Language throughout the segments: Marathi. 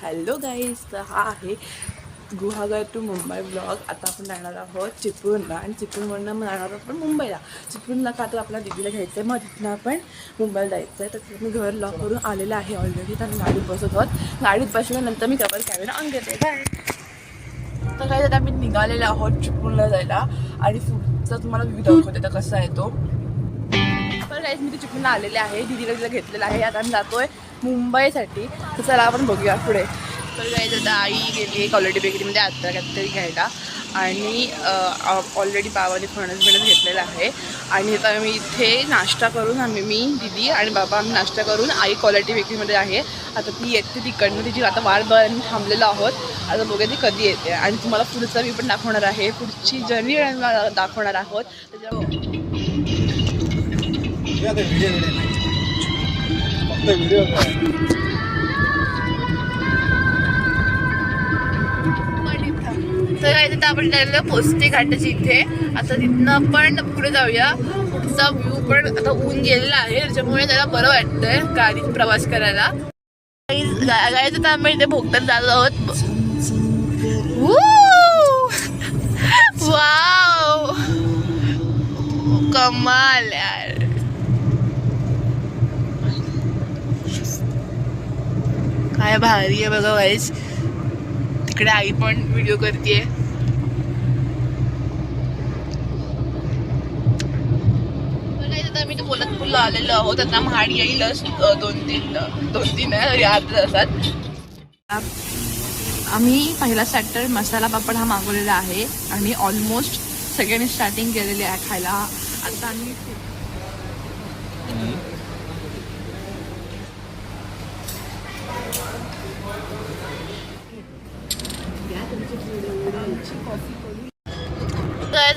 हॅलो गाईज, तर हा आहे गुहागर टू मुंबई ब्लॉग. आता आपण जाणार आहोत चिपळूणला आणि चिपळूणवरनं मग जाणार आहोत आपण मुंबईला. चिपळूणला का तर आपल्या दीदीला घ्यायचं आहे, मग तिथनं आपण मुंबईला जायचं आहे. तर मी घर लॉक करून आलेलं आहे ऑलरेडी. तर गाडीत बसत आहोत. गाडीत बसल्यानंतर मी कवर कॅमेरा ऑन करते. बाय. तर काय आता आम्ही निघालेलो आहोत चिपळूणला जायला आणि पुढचा तुम्हाला व्ह्यू दाखवते तर कसा आहे तो. तर गाईज मी ते चिपळूणला आलेले आहे, दीदीला घेतलेलं आहे. आता आम्ही जातोय मुंबईसाठी. तर चला आपण बघूया पुढे. तर गाईज आता आई गेली आहे क्वालिटी बेकरीमध्ये आता काहीतरी घ्यायला आणि ऑलरेडी बाबाने फणस घेतलेला आहे. आणि आता मी इथे नाश्ता करून मी दीदी आणि बाबा आम्ही नाश्ता करून आई क्वालिटी बेकरीमध्ये आहे. आता ती येते तिकडनं, तिची आता वाट बघायला थांबलेलो आहोत. आता बघूया ती कधी येते आणि तुम्हाला पुढचा मी पण दाखवणार आहे, पुढची जर्नी दाखवणार आहोत. तर आता आपण जायला पोचते घाटाची इथे. आता तिथनं पण पुढे जाऊया. पुढचा व्ह्यू पण आता ऊन गेलेला आहे, त्याच्यामुळे त्याला बरं वाटतंय गाडीत प्रवास करायला. गायचं तर आम्ही इथे भोगतात जात आहोत. वाव, कमाल यार. काय भारी आहे बघा गाईस. तिकडे आई पण व्हिडिओ करते. मी तर पोलतपूरला आलेलो आहोत. आता महाड येईलच दोन तीन अर्ध्या तासात. आम्ही पहिला सॅटर मसाला पापड हा मागवलेला आहे आणि ऑलमोस्ट सगळ्यांनी स्टार्टिंग केलेली आहे खायला. आता आम्ही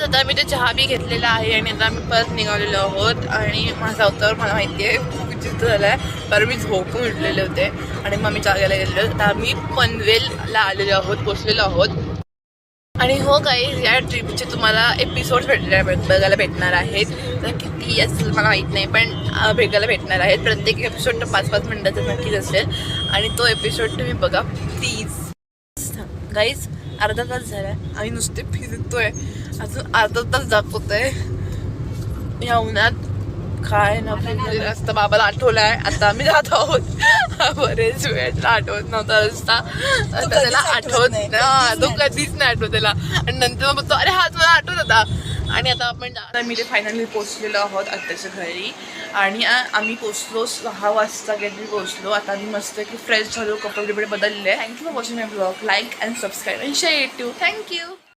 आता मी ते चहा बी घेतलेला आहे आणि आता आम्ही परत निघालेलो आहोत. आणि माझा अवतार मला माहिती आहे खूप विचित्र झाला आहे, कारण मी झोपून उठलेले होते आणि मग मी चहा घ्यायला गेलेलो. आता आम्ही पनवेलला आलेलो आहोत, पोचलेलो आहोत. आणि हो काही या ट्रिपचे तुम्हाला एपिसोड्स बघायला भेटणार आहेत. तर किती असेल मला माहीत नाही, पण बघायला भेटणार आहेत. प्रत्येक एपिसोड 5-5 मिनिटाचा नक्कीच असेल आणि तो एपिसोड तुम्ही बघा प्लीज. गाईज अर्धा तास झाला आहे आणि नुसते फिरतोय, अजून अर्धा तास दाखवतोय या उन्हात. काय ना रस्ता बाबाला आठवला आहे. आता आम्ही जात आहोत. बरेच वेळेला आठवत नव्हता रस्ता, त्याला आठवत नाही, तो कधीच नाही आठवत त्याला. आणि नंतर मग तो अरे हाच मला आठवत होता. आणि आता आपण मी ते फायनली पोचलेलो आहोत आत्याच्या घरी. आणि आम्ही पोचलो 6 वाजता काहीतरी पोचलो. आता आम्ही मस्त की फ्रेश झालो, कपडे बदलले. Thank you for watching my blog. Like and subscribe and share it too. Thank you.